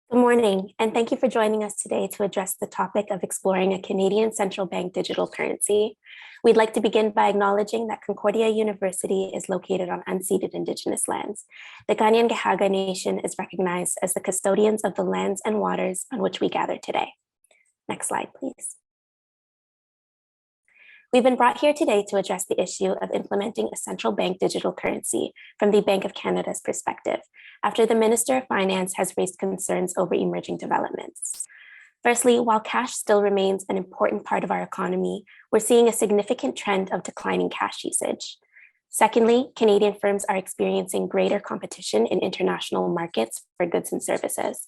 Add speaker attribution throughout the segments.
Speaker 1: Good morning, and thank you for joining us today to address the topic of exploring a Canadian central bank digital currency. We'd like to begin by acknowledging that Concordia University is located on unceded Indigenous lands. The Kanien'kehá:ka Nation is recognized as the custodians of the lands and waters on which we gather today. Next slide, please. We've been brought here today to address the issue of implementing a central bank digital currency from the Bank of Canada's perspective, after the Minister of Finance has raised concerns over emerging developments. Firstly, while cash still remains an important part of our economy, we're seeing a significant trend of declining cash usage. Secondly, Canadian firms are experiencing greater competition in international markets for goods and services,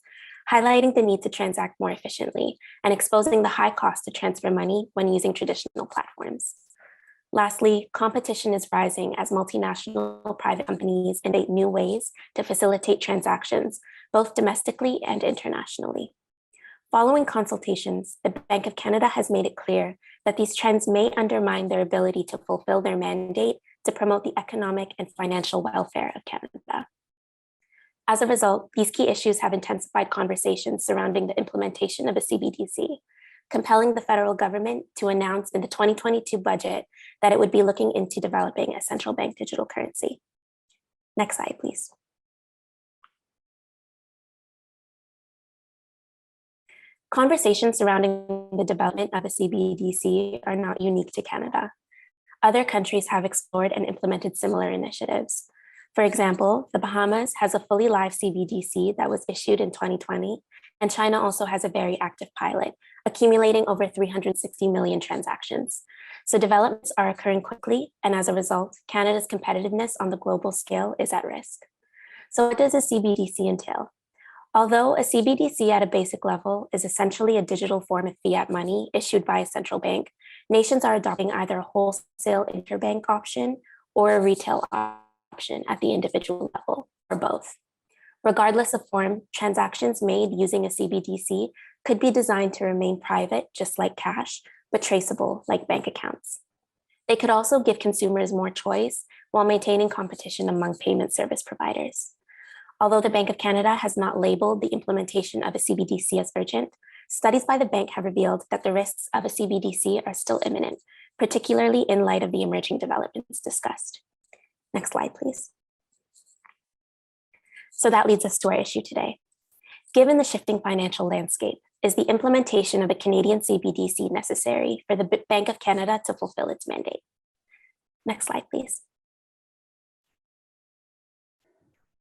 Speaker 1: highlighting the need to transact more efficiently and exposing the high cost to transfer money when using traditional platforms. Lastly, competition is rising as multinational private companies innovate new ways to facilitate transactions, both domestically and internationally. Following consultations, the Bank of Canada has made it clear that these trends may undermine their ability to fulfill their mandate to promote the economic and financial welfare of Canada. As a result, these key issues have intensified conversations surrounding the implementation of a CBDC, compelling the federal government to announce in the 2022 budget that it would be looking into developing a central bank digital currency. Next slide, please. Conversations surrounding the development of a CBDC are not unique to Canada. Other countries have explored and implemented similar initiatives. For example, the Bahamas has a fully live CBDC that was issued in 2020, and China also has a very active pilot, accumulating over 360 million transactions. So developments are occurring quickly, and as a result, Canada's competitiveness on the global scale is at risk. So what does a CBDC entail? Although a CBDC at a basic level is essentially a digital form of fiat money issued by a central bank, nations are adopting either a wholesale interbank option or a retail option at the individual level, or both. Regardless of form, transactions made using a CBDC could be designed to remain private, just like cash, but traceable, like bank accounts. They could also give consumers more choice while maintaining competition among payment service providers. Although the Bank of Canada has not labeled the implementation of a CBDC as urgent, studies by the bank have revealed that the risks of a CBDC are still imminent, particularly in light of the emerging developments discussed. Next slide, please. So that leads us to our issue today. Given the shifting financial landscape, is the implementation of a Canadian CBDC necessary for the Bank of Canada to fulfill its mandate? Next slide, please.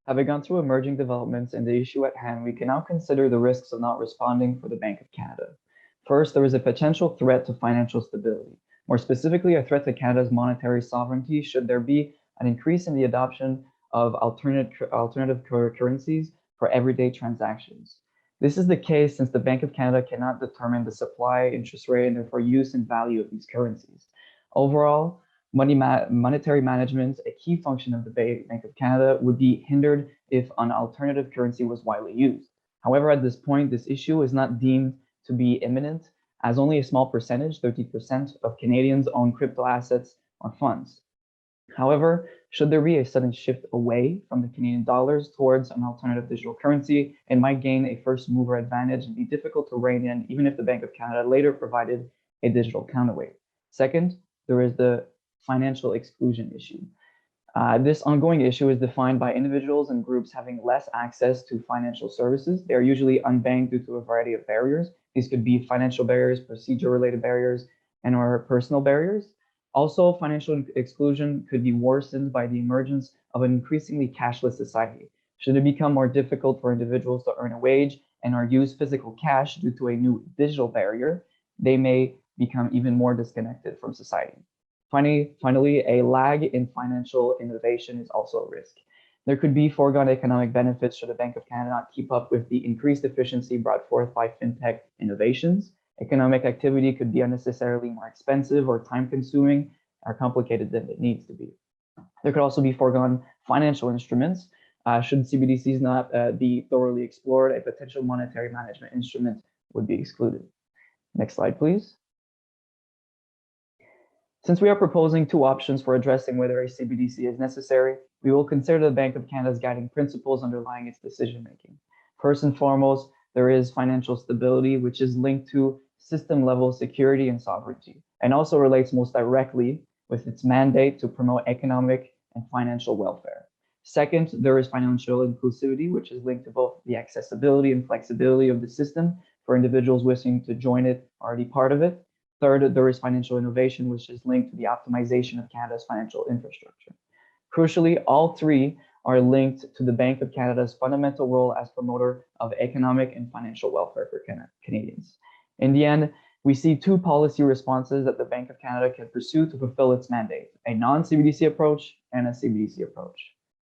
Speaker 2: Having gone through emerging developments and the issue at hand, we can now consider the risks of not responding for the Bank of Canada. First, there is a potential threat to financial stability. More specifically, a threat to Canada's monetary sovereignty should there be an increase in the adoption of alternative currencies for everyday transactions. This is the case since the Bank of Canada cannot determine the supply, interest rate, and therefore use and value of these currencies. Overall, monetary management, a key function of the Bank of Canada, would be hindered if an alternative currency was widely used. However, at this point, this issue is not deemed to be imminent, as only a small percentage, 30% of Canadians own crypto assets or funds. However, should there be a sudden shift away from the Canadian dollars towards an alternative digital currency, it might gain a first mover advantage and be difficult to rein in, even if the Bank of Canada later provided a digital counterweight. Second, there is the financial exclusion issue. This ongoing issue is defined by individuals and groups having less access to financial services. They are usually unbanked due to a variety of barriers. These could be financial barriers, procedure-related barriers, and/or personal barriers. Also, financial exclusion could be worsened by the emergence of an increasingly cashless society. Should it become more difficult for individuals to earn a wage and/or use physical cash due to a new digital barrier, they may become even more disconnected from society. Finally, a lag in financial innovation is also a risk. There could be foregone economic benefits should the Bank of Canada not keep up with the increased efficiency brought forth by fintech innovations. Economic activity could be unnecessarily more expensive or time-consuming or complicated than it needs to be. There could also be foregone financial instruments. Should CBDCs not be thoroughly explored, a potential monetary management instrument would be excluded. Next slide, please. Since we are proposing two options for addressing whether a CBDC is necessary, we will consider the Bank of Canada's guiding principles underlying its decision-making. First and foremost, there is financial stability, which is linked to system-level security and sovereignty, and also relates most directly with its mandate to promote economic and financial welfare. Second, there is financial inclusivity, which is linked to both the accessibility and flexibility of the system for individuals wishing to join it, already part of it. Third, there is financial innovation, which is linked to the optimization of Canada's financial infrastructure. Crucially, all three are linked to the Bank of Canada's fundamental role as promoter of economic and financial welfare for Canadians. In the end, we see two policy responses that the Bank of Canada can pursue to fulfill its mandate: a non-CBDC approach and a CBDC approach.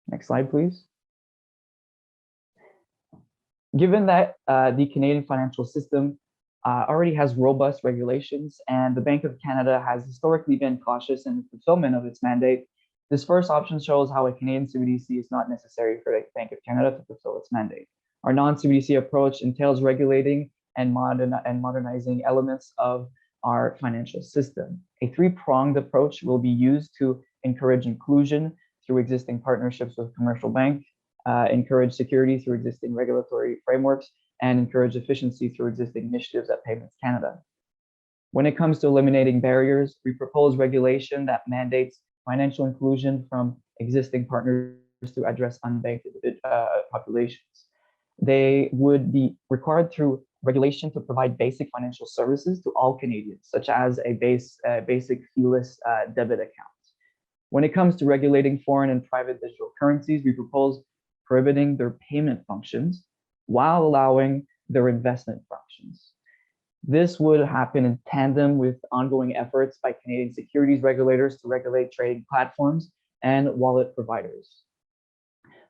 Speaker 2: Next slide, please. Given that the Canadian financial system already has robust regulations and the Bank of Canada has historically been cautious in the fulfillment of its mandate, this first option shows how a Canadian CBDC is not necessary for the Bank of Canada to fulfill its mandate. Our non-CBDC approach entails regulating and modernizing elements of our financial system. A three-pronged approach will be used to encourage inclusion through existing partnerships with commercial banks, encourage security through existing regulatory frameworks, and encourage efficiency through existing initiatives at Payments Canada. When it comes to eliminating barriers, we propose regulation that mandates financial inclusion from existing partners to address unbanked populations. They would be required through regulation to provide basic financial services to all Canadians, such as a basic feeless debit account. When it comes to regulating foreign and private digital currencies, we propose prohibiting their payment functions while allowing their investment functions. This would happen in tandem with ongoing efforts by Canadian securities regulators to regulate trading platforms and wallet providers.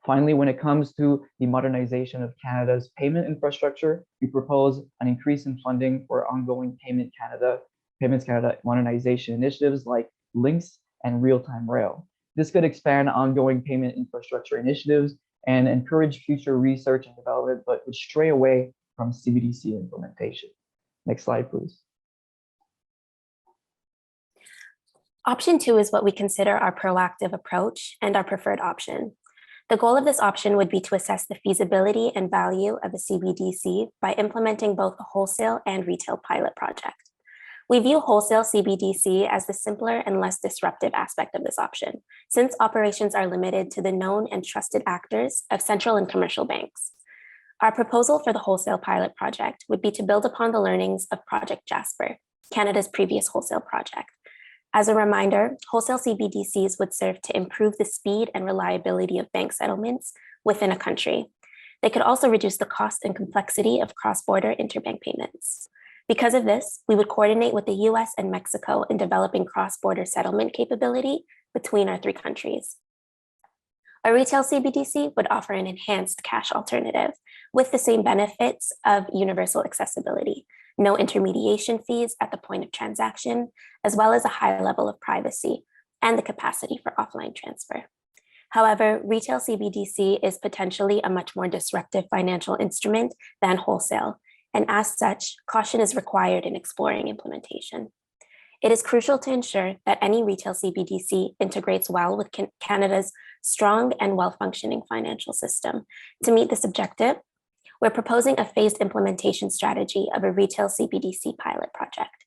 Speaker 2: Finally, when it comes to the modernization of Canada's payment infrastructure, we propose an increase in funding for ongoing Payments Canada modernization initiatives like Links and Real-Time Rail. This could expand ongoing payment infrastructure initiatives and encourage future research and development, but would stray away from CBDC implementation. Next slide, please.
Speaker 1: Option 2 is what we consider our proactive approach and our preferred option. The goal of this option would be to assess the feasibility and value of a CBDC by implementing both a wholesale and retail pilot project. We view wholesale CBDC as the simpler and less disruptive aspect of this option, since operations are limited to the known and trusted actors of central and commercial banks. Our proposal for the wholesale pilot project would be to build upon the learnings of Project Jasper, Canada's previous wholesale project. As a reminder, wholesale CBDCs would serve to improve the speed and reliability of bank settlements within a country. They could also reduce the cost and complexity of cross-border interbank payments. Because of this, we would coordinate with the US and Mexico in developing cross-border settlement capability between our three countries. A retail CBDC would offer an enhanced cash alternative with the same benefits of universal accessibility, no intermediation fees at the point of transaction, as well as a high level of privacy and the capacity for offline transfer. However, retail CBDC is potentially a much more disruptive financial instrument than wholesale, and as such, caution is required in exploring implementation. It is crucial to ensure that any retail CBDC integrates well with Canada's strong and well-functioning financial system. To meet this objective, we're proposing a phased implementation strategy of a retail CBDC pilot project.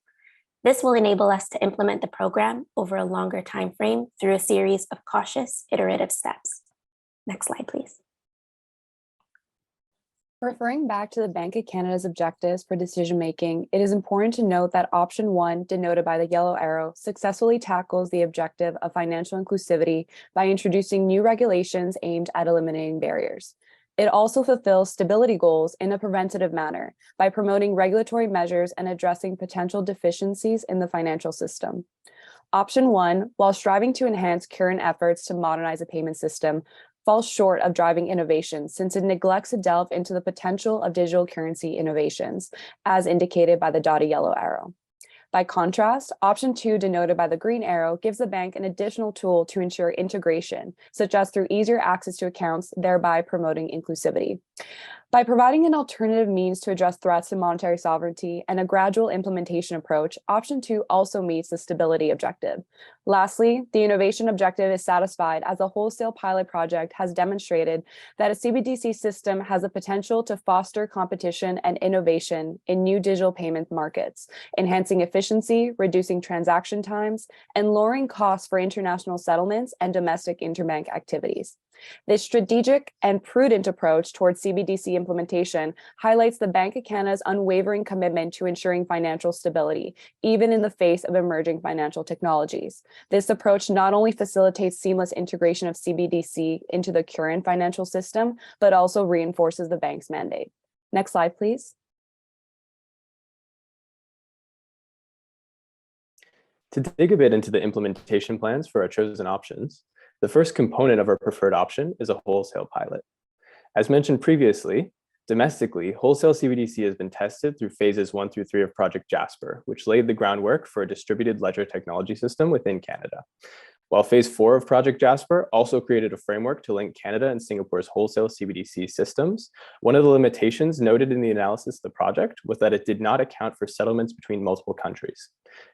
Speaker 1: This will enable us to implement the program over a longer time frame through a series of cautious, iterative steps. Next slide, please.
Speaker 3: Referring back to the Bank of Canada's objectives for decision-making, it is important to note that option 1, denoted by the yellow arrow, successfully tackles the objective of financial inclusivity by introducing new regulations aimed at eliminating barriers. It also fulfills stability goals in a preventative manner by promoting regulatory measures and addressing potential deficiencies in the financial system. Option 1, while striving to enhance current efforts to modernize the payment system, falls short of driving innovation since it neglects to delve into the potential of digital currency innovations, as indicated by the dotted yellow arrow. By contrast, option 2, denoted by the green arrow, gives the bank an additional tool to ensure integration, such as through easier access to accounts, thereby promoting inclusivity. By providing an alternative means to address threats to monetary sovereignty and a gradual implementation approach, option 2 also meets the stability objective. Lastly, the innovation objective is satisfied as a wholesale pilot project has demonstrated that a CBDC system has the potential to foster competition and innovation in new digital payment markets, enhancing efficiency, reducing transaction times, and lowering costs for international settlements and domestic interbank activities. This strategic and prudent approach towards CBDC implementation highlights the Bank of Canada's unwavering commitment to ensuring financial stability, even in the face of emerging financial technologies. This approach not only facilitates seamless integration of CBDC into the current financial system, but also reinforces the bank's mandate. Next slide, please.
Speaker 4: To dig a bit into the implementation plans for our chosen options, the first component of our preferred option is a wholesale pilot. As mentioned previously, domestically, wholesale CBDC has been tested through phases 1 through 3 of Project Jasper, which laid the groundwork for a distributed ledger technology system within Canada. While phase 4 of Project Jasper also created a framework to link Canada and Singapore's wholesale CBDC systems, one of the limitations noted in the analysis of the project was that it did not account for settlements between multiple countries.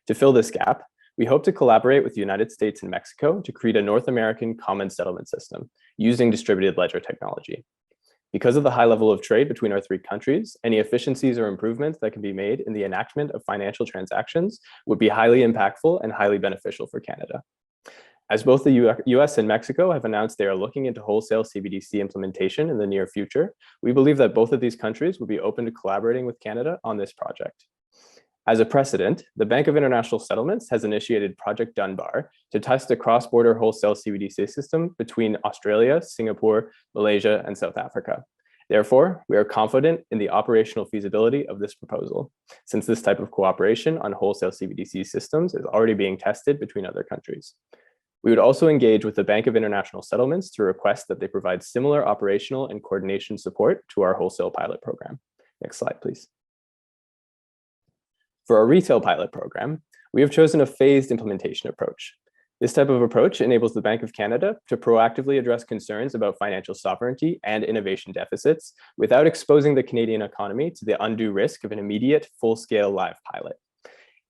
Speaker 4: To fill this gap, we hope to collaborate with the United States and Mexico to create a North American common settlement system using distributed ledger technology. Because of the high level of trade between our 3 countries, any efficiencies or improvements that can be made in the enactment of financial transactions would be highly impactful and highly beneficial for Canada. As both the US and Mexico have announced they are looking into wholesale CBDC implementation in the near future, we believe that both of these countries would be open to collaborating with Canada on this project. As a precedent, the Bank of International Settlements has initiated Project Dunbar to test a cross-border wholesale CBDC system between Australia, Singapore, Malaysia, and South Africa. Therefore, we are confident in the operational feasibility of this proposal, since this type of cooperation on wholesale CBDC systems is already being tested between other countries. We would also engage with the Bank of International Settlements to request that they provide similar operational and coordination support to our wholesale pilot program. Next slide, please. For our retail pilot program, we have chosen a phased implementation approach. This type of approach enables the Bank of Canada to proactively address concerns about financial sovereignty and innovation deficits without exposing the Canadian economy to the undue risk of an immediate full-scale live pilot.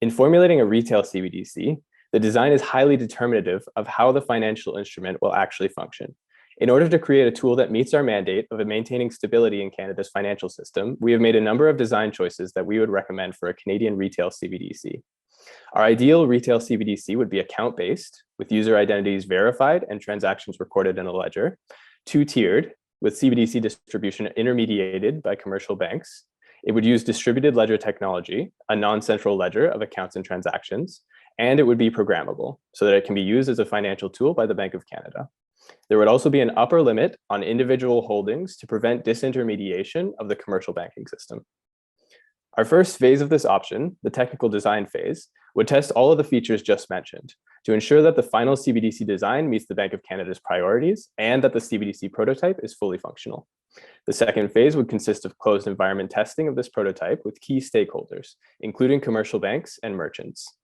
Speaker 4: In formulating a retail CBDC, the design is highly determinative of how the financial instrument will actually function. In order to create a tool that meets our mandate of maintaining stability in Canada's financial system, we have made a number of design choices that we would recommend for a Canadian retail CBDC. Our ideal retail CBDC would be account-based, with user identities verified and transactions recorded in a ledger, 2-tiered, with CBDC distribution intermediated by commercial banks. It would use distributed ledger technology, a non-central ledger of accounts and transactions, and it would be programmable so that it can be used as a financial tool by the Bank of Canada. There would also be an upper limit on individual holdings to prevent disintermediation of the commercial banking system. Our first phase of this option, the technical design phase, would test all of the features just mentioned to ensure that the final CBDC design meets the Bank of Canada's priorities and that the CBDC prototype is fully functional. The second phase would consist of closed environment testing of this prototype with key stakeholders, including commercial banks and merchants.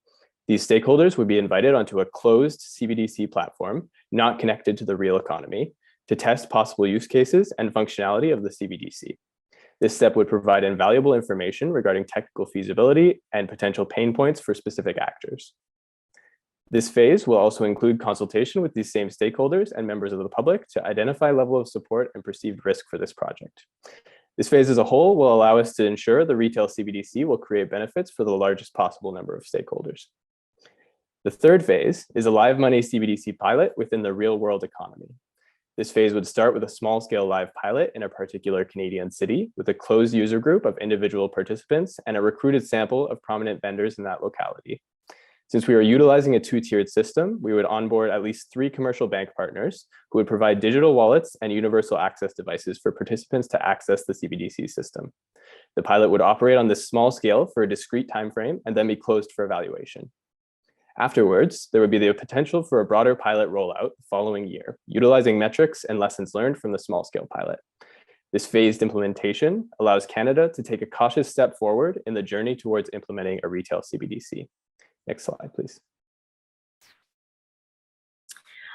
Speaker 4: These stakeholders would be invited onto a closed CBDC platform, not connected to the real economy, to test possible use cases and functionality of the CBDC. This step would provide invaluable information regarding technical feasibility and potential pain points for specific actors. This phase will also include consultation with these same stakeholders and members of the public to identify level of support and perceived risk for this project. This phase as a whole will allow us to ensure the retail CBDC will create benefits for the largest possible number of stakeholders. The third phase is a live money CBDC pilot within the real world economy. This phase would start with a small scale live pilot in a particular Canadian city with a closed user group of individual participants and a recruited sample of prominent vendors in that locality. Since we are utilizing a 2-tiered system, we would onboard at least 3 commercial bank partners who would provide digital wallets and universal access devices for participants to access the CBDC system. The pilot would operate on this small scale for a discrete timeframe and then be closed for evaluation. Afterwards, there would be the potential for a broader pilot rollout the following year, utilizing metrics and lessons learned from the small-scale pilot. This phased implementation allows Canada to take a cautious step forward in the journey towards implementing a retail CBDC. Next slide, please.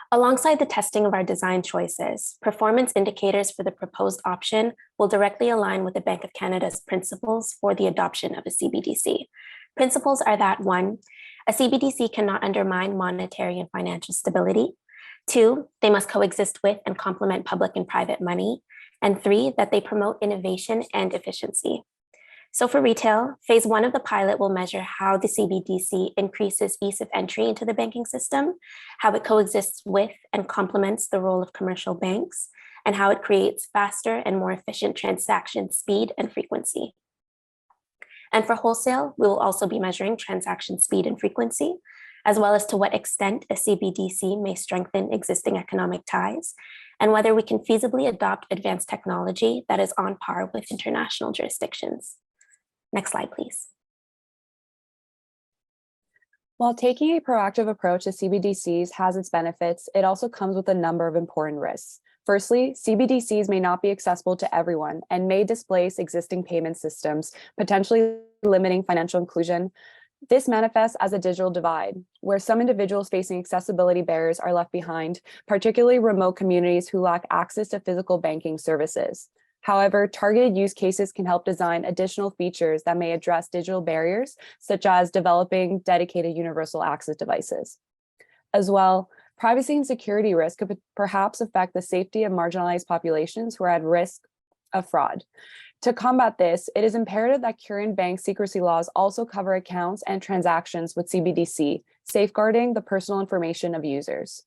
Speaker 1: Alongside the testing of our design choices, performance indicators for the proposed option will directly align with the Bank of Canada's principles for the adoption of a CBDC. Principles are that 1, A CBDC cannot undermine monetary and financial stability. 2, they must coexist with and complement public and private money. And 3, that they promote innovation and efficiency. So for retail, phase 1 of the pilot will measure how the CBDC increases ease of entry into the banking system, how it coexists with and complements the role of commercial banks, and how it creates faster and more efficient transaction speed and frequency. And for wholesale, we will also be measuring transaction speed and frequency, as well as to what extent a CBDC may strengthen existing economic ties, and whether we can feasibly adopt advanced technology that is on par with international jurisdictions. Next slide, please.
Speaker 3: While taking a proactive approach to CBDCs has its benefits, it also comes with a number of important risks. Firstly, CBDCs may not be accessible to everyone and may displace existing payment systems, potentially limiting financial inclusion. This manifests as a digital divide, where some individuals facing accessibility barriers are left behind, particularly remote communities who lack access to physical banking services. However, targeted use cases can help design additional features that may address digital barriers, such as developing dedicated universal access devices. As well, privacy and security risk could perhaps affect the safety of marginalized populations who are at risk of fraud. To combat this, it is imperative that current bank secrecy laws also cover accounts and transactions with CBDC, safeguarding the personal information of users.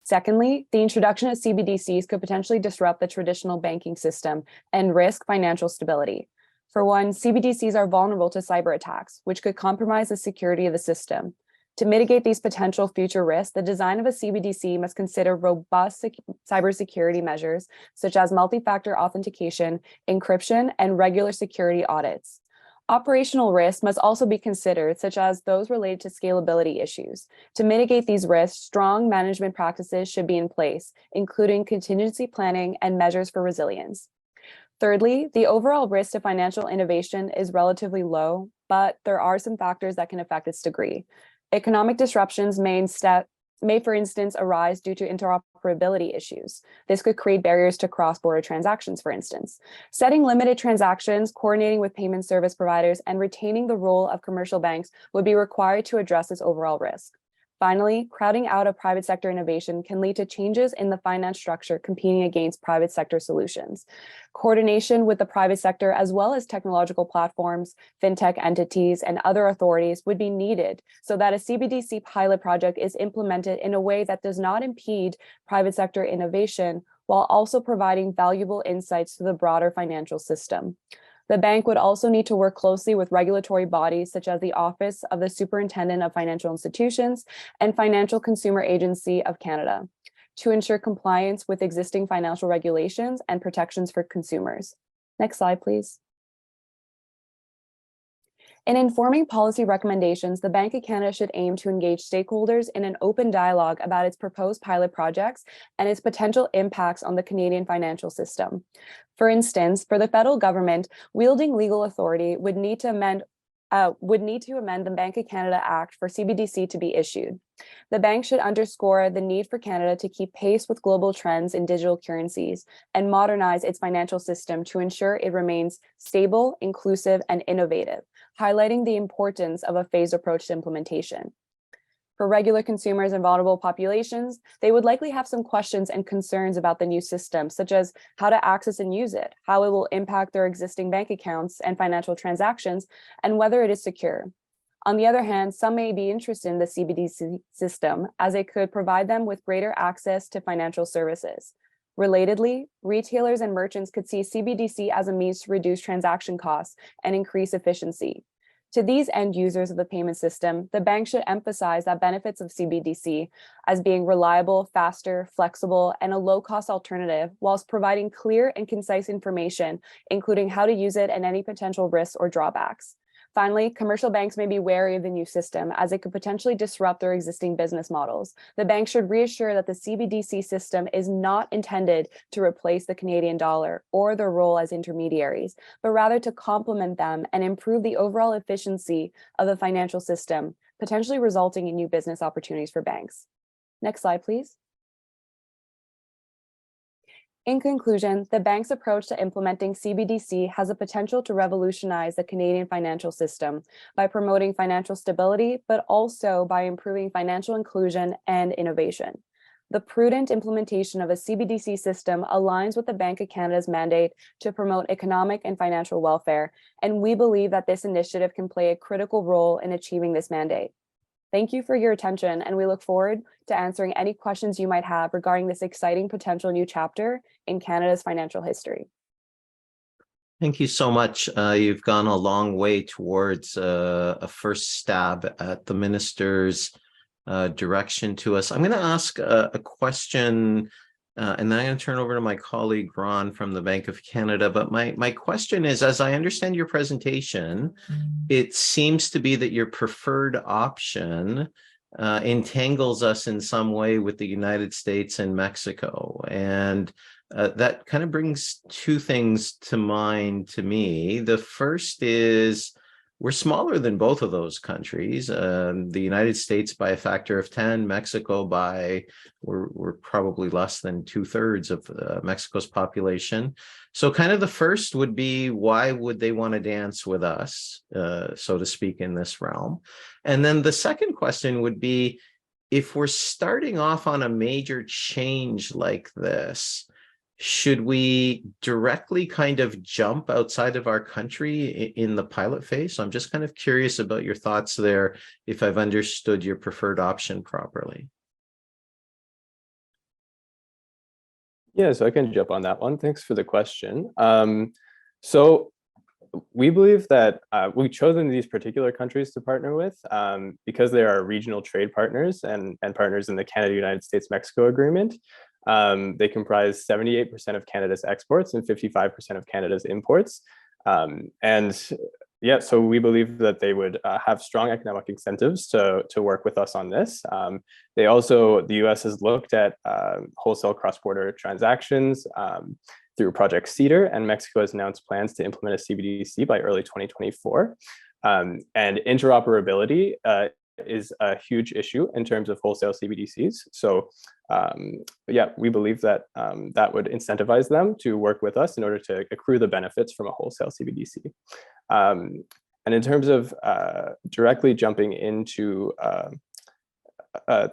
Speaker 3: Secondly, the introduction of CBDCs could potentially disrupt the traditional banking system and risk financial stability. For one, CBDCs are vulnerable to cyber attacks, which could compromise the security of the system. To mitigate these potential future risks, the design of a CBDC must consider robust cybersecurity measures, such as multi-factor authentication, encryption, and regular security audits. Operational risks must also be considered, such as those related to scalability issues. To mitigate these risks, strong management practices should be in place, including contingency planning and measures for resilience. Thirdly, the overall risk to financial innovation is relatively low, but there are some factors that can affect its degree. Economic disruptions may, for instance, arise due to interoperability issues. This could create barriers to cross-border transactions, for instance. Setting limited transactions, coordinating with payment service providers, and retaining the role of commercial banks would be required to address this overall risk. Finally, crowding out of private sector innovation can lead to changes in the finance structure competing against private sector solutions. Coordination with the private sector, as well as technological platforms, fintech entities, and other authorities would be needed so that a CBDC pilot project is implemented in a way that does not impede private sector innovation while also providing valuable insights to the broader financial system. The bank would also need to work closely with regulatory bodies such as the Office of the Superintendent of Financial Institutions and Financial Consumer Agency of Canada to ensure compliance with existing financial regulations and protections for consumers. Next slide, please. In informing policy recommendations, the Bank of Canada should aim to engage stakeholders in an open dialogue about its proposed pilot projects and its potential impacts on the Canadian financial system. For instance, for the federal government, wielding legal authority would need to amend the Bank of Canada Act for CBDC to be issued. The bank should underscore the need for Canada to keep pace with global trends in digital currencies and modernize its financial system to ensure it remains stable, inclusive, and innovative, highlighting the importance of a phased approach to implementation. For regular consumers and vulnerable populations, they would likely have some questions and concerns about the new system, such as how to access and use it, how it will impact their existing bank accounts and financial transactions, and whether it is secure. On the other hand, some may be interested in the CBDC system as it could provide them with greater access to financial services. Relatedly, retailers and merchants could see CBDC as a means to reduce transaction costs and increase efficiency. To these end users of the payment system, the bank should emphasize the benefits of CBDC as being reliable, faster, flexible, and a low-cost alternative, whilst providing clear and concise information, including how to use it and any potential risks or drawbacks. Finally, commercial banks may be wary of the new system as it could potentially disrupt their existing business models. The bank should reassure that the CBDC system is not intended to replace the Canadian dollar or their role as intermediaries, but rather to complement them and improve the overall efficiency of the financial system, potentially resulting in new business opportunities for banks. Next slide, please. In conclusion, the bank's approach to implementing CBDC has the potential to revolutionize the Canadian financial system by promoting financial stability, but also by improving financial inclusion and innovation. The prudent implementation of a CBDC system aligns with the Bank of Canada's mandate to promote economic and financial welfare, and we believe that this initiative can play a critical role in achieving this mandate. Thank you for your attention, and we look forward to answering any questions you might have regarding this exciting potential new chapter in Canada's financial history.
Speaker 5: Thank you so much. You've gone a long way towards a first stab at the minister's direction to us. I'm going to ask a question, and then I'm going to turn over to my colleague Ron from the Bank of Canada. But my question is, as I understand your presentation, it seems to be that your preferred option entangles us in some way with the United States and Mexico. And that kind of brings two things to mind to me. The first is, we're smaller than both of those countries. The United States by a factor of 10, Mexico by, we're probably less than 2/3 of Mexico's population. So kind of the first would be, why would they want to dance with us, so to speak, in this realm? And then the second question would be, if we're starting off on a major change like this, should we directly kind of jump outside of our country in the pilot phase? So I'm just kind of curious about your thoughts there, if I've understood your preferred option properly.
Speaker 4: Yeah, so I can jump on that one. Thanks for the question. So we believe that we've chosen these particular countries to partner with because they are regional trade partners and partners in the Canada-United States-Mexico Agreement. They comprise 78% of Canada's exports and 55% of Canada's imports. And yeah, so we believe that they would have strong economic incentives to work with us on this. They also, the US has looked at wholesale cross-border transactions through Project Cedar, and Mexico has announced plans to implement a CBDC by early 2024. And interoperability is a huge issue in terms of wholesale CBDCs. So yeah, we believe that that would incentivize them to work with us in order to accrue the benefits from a wholesale CBDC. And in terms of directly jumping into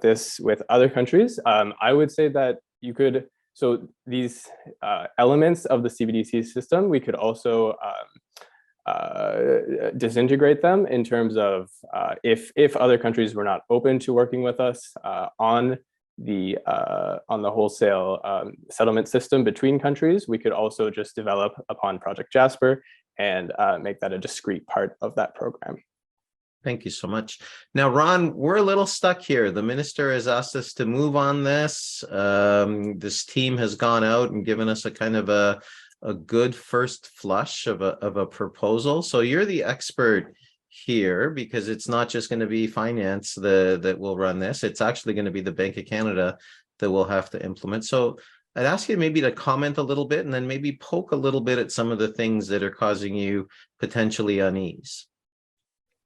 Speaker 4: this with other countries, I would say that you could, so these elements of the CBDC system, we could also disintegrate them in terms of if other countries were not open to working with us on the wholesale settlement system between countries, we could also just develop upon Project Jasper and make that a discrete part of that program.
Speaker 5: Thank you so much. Now, Ron, we're a little stuck here. The minister has asked us to move on this. This team has gone out and given us a kind of a good first flush of a proposal. So you're the expert here, because it's not just going to be finance that will run this. It's actually going to be the Bank of Canada that will have to implement. So I'd ask you maybe to comment a little bit and then maybe poke a little bit at some of the things that are causing you potentially unease.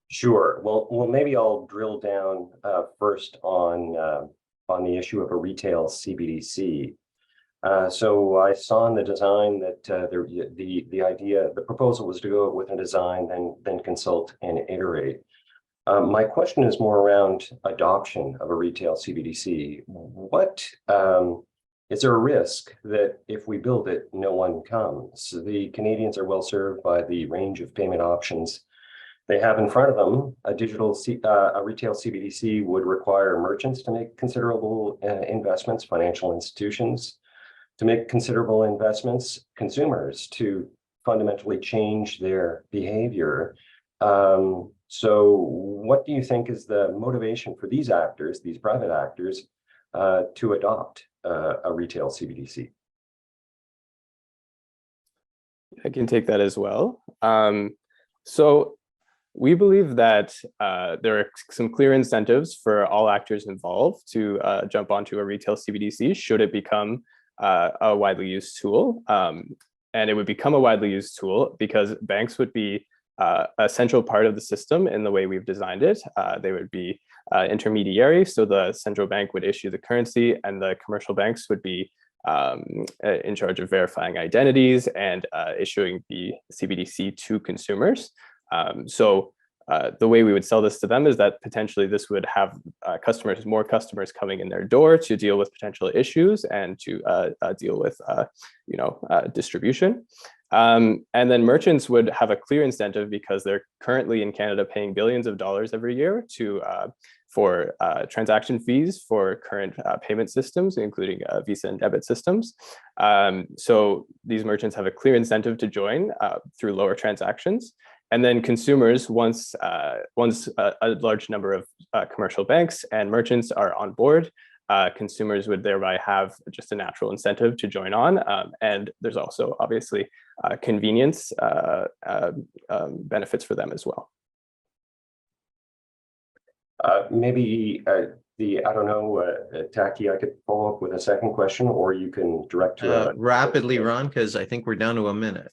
Speaker 6: Sure. Well, maybe I'll drill down first on the issue of a retail CBDC. So I saw in the design that the proposal was to go with a design, then consult and iterate. My question is more around adoption of a retail CBDC. Is there a risk that if we build it, no one comes? The Canadians are well served by the range of payment options they have in front of them. A retail CBDC would require merchants to make considerable investments, financial institutions to make considerable investments, consumers to fundamentally change their behavior. So what do you think is the motivation for these actors, these private actors, to adopt a retail CBDC?
Speaker 4: I can take that as well. So we believe that there are some clear incentives for all actors involved to jump onto a retail CBDC should it become a widely used tool. And it would become a widely used tool because banks would be a central part of the system in the way we've designed it. They would be intermediary, so the central bank would issue the currency and the commercial banks would be in charge of verifying identities and issuing the CBDC to consumers. The way we would sell this to them is that potentially this would have more customers coming in their door to deal with potential issues and to deal with distribution. And then merchants would have a clear incentive because they're currently in Canada paying billions of dollars every year for transaction fees for current payment systems, including Visa and debit systems. So these merchants have a clear incentive to join through lower transactions. And then consumers, once a large number of commercial banks and merchants are on board, consumers would thereby have just a natural incentive to join on. And there's also obviously convenience benefits for them as well.
Speaker 6: Maybe I don't know, Taki, I could follow up with a second question, or you can direct to
Speaker 5: rapidly, Ron, because I think we're down to a minute.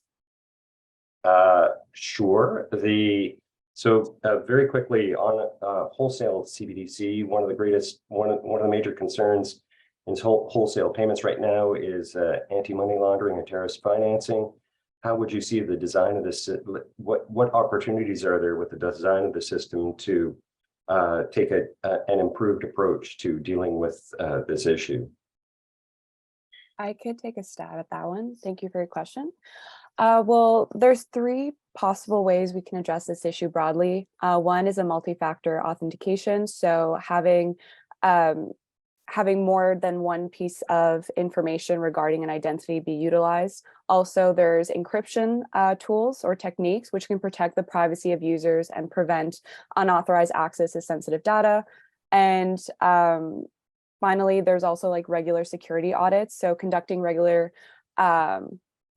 Speaker 6: Sure. So very quickly on wholesale CBDC, one of the major concerns in wholesale payments right now is anti-money laundering and terrorist financing. How would you see the design of this? What opportunities are there with the design of the system to take an improved approach to dealing with this issue?
Speaker 3: I could take a stab at that one. Thank you for your question. Well, there's three possible ways we can address this issue broadly. One is a multi-factor authentication. So having more than one piece of information regarding an identity be utilized. Also, there's encryption tools or techniques which can protect the privacy of users and prevent unauthorized access to sensitive data. And finally, there's also like regular security audits. So conducting regular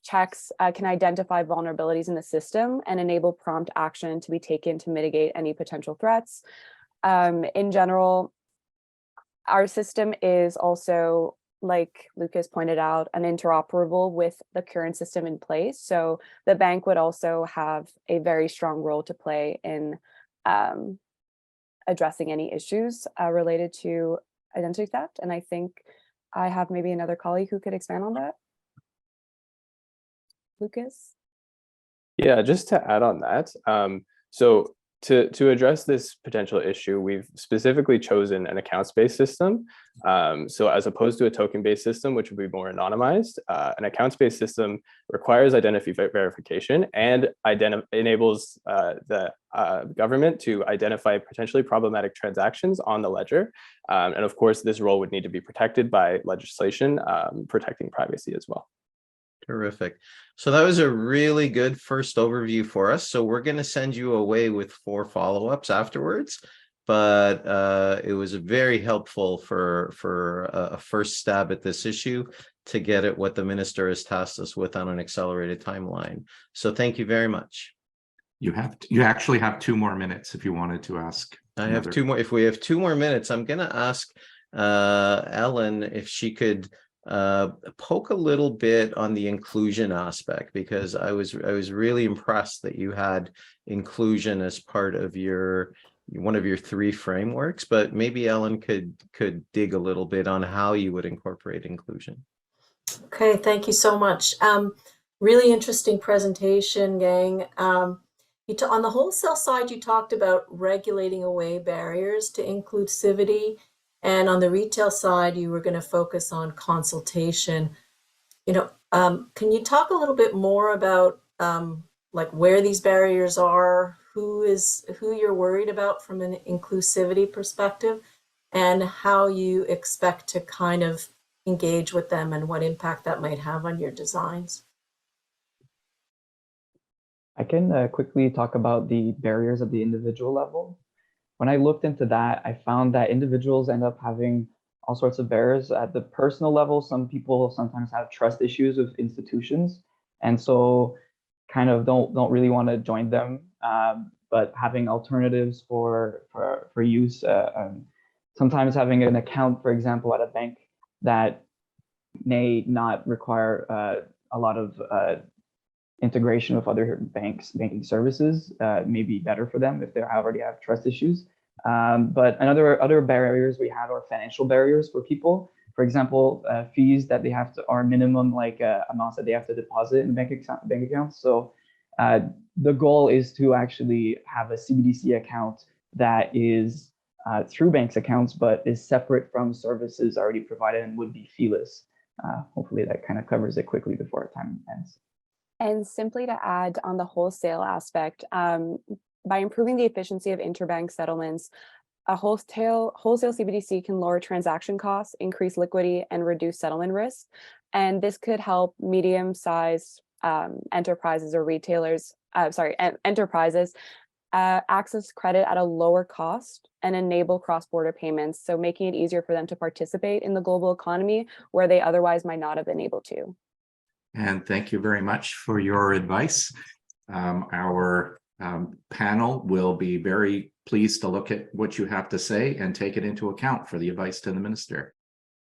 Speaker 3: checks can identify vulnerabilities in the system and enable prompt action to be taken to mitigate any potential threats. In general, our system is also, like Lucas pointed out, an interoperable with the current system in place. So the bank would also have a very strong role to play in addressing any issues related to identity theft. And I think I have maybe another colleague who could expand on that. Lucas?
Speaker 4: Yeah, just to add on that. So to address this potential issue, we've specifically chosen an accounts-based system. So as opposed to a token-based system, which would be more anonymized, an accounts-based system requires identity verification and enables the government to identify potentially problematic transactions on the ledger. And of course, this role would need to be protected by legislation protecting privacy as well.
Speaker 5: Terrific. So that was a really good first overview for us. So we're going to send you away with 4 follow-ups afterwards, but it was very helpful for a first stab at this issue to get at what the minister has tasked us with on an accelerated timeline. So thank you very much.
Speaker 7: You actually have 2 more minutes if you wanted to ask.
Speaker 5: I have 2 more. If we have 2 more minutes, I'm going to ask Ellen if she could poke a little bit on the inclusion aspect, because I was really impressed that you had inclusion as part of one of your 3 frameworks, but maybe Ellen could dig a little bit on how you would incorporate inclusion.
Speaker 8: Okay, thank you so much. Really interesting presentation, gang. On the wholesale side, you talked about regulating away barriers to inclusivity. And on the retail side, you were going to focus on consultation. Can you talk a little bit more about like where these barriers are, who you're worried about from an inclusivity perspective, and how you expect to kind of engage with them and what impact that might have on your designs?
Speaker 2: I can quickly talk about the barriers at the individual level. When I looked into that, I found that individuals end up having all sorts of barriers at the personal level. Some people sometimes have trust issues with institutions, and so kind of don't really want to join them. But having alternatives for use, sometimes having an account, for example, at a bank that may not require a lot of integration with other banking services may be better for them if they already have trust issues. But other barriers we have are financial barriers for people. For example, fees that they have to, are minimum like amounts that they have to deposit in bank accounts. So the goal is to actually have a CBDC account that is through banks accounts, but is separate from services already provided and would be feeless. Hopefully that kind of covers it quickly before our time ends.
Speaker 3: And simply to add on the wholesale aspect, by improving the efficiency of interbank settlements, a wholesale CBDC can lower transaction costs, increase liquidity, and reduce settlement risk. And this could help medium-sized enterprises or retailers, enterprises access credit at a lower cost and enable cross-border payments, so making it easier for them to participate in the global economy where they otherwise might not have been able to.
Speaker 7: And thank you very much for your advice. Our panel will be very pleased to look at what you have to say and take it into account for the advice to the minister.